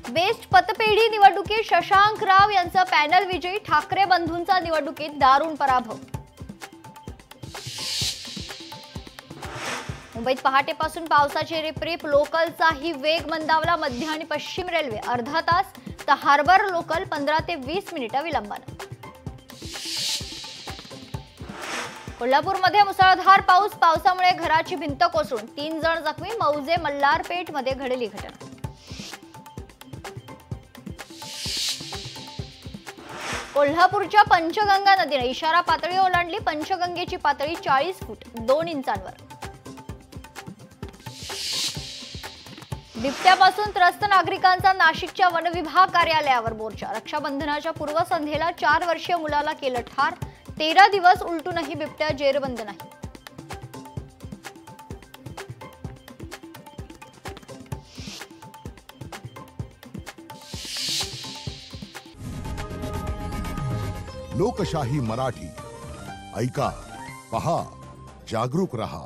Best पतपेढी निवडणुकीत शशांक राव यांचा पॅनल विजयी, ठाकरे बंधूंचा निवडणुकीत दारुण पराभव। मुंबईत पहाटेपासून पावसाची रिपरिप, लोकलचाही वेग मंदावला। मध्य आणि पश्चिम रेल्वे अर्धा तास तर हार्बर लोकल 15 ते 20 मिनिटे विलंबाने। कोल्हापूरमध्ये मुसळधार पाऊस, पावसामुळे घराची भिंत कोसळून 3 जण जखमी। मौजे मल्हारपेठ मध्ये घडली घटना। कोल्हापूरच्या पंचगंगा नदीने इशारा पातळी ओलांडली। पंचगंगेची पातळी 40 फूट 2 इंचांवर। बिबट्यापासून त्रस्त नागरिकांचा नाशिकच्या वनविभाग कार्यालयावर मोर्चा। रक्षाबंधनाच्या पूर्वसंध्येला 4 वर्षीय मुलाला केलं ठार। 13 दिवस उलटूनही बिबट्या जेरबंद नाही। लोकशाही मराठी ऐका, पहा, जागरूक रहा।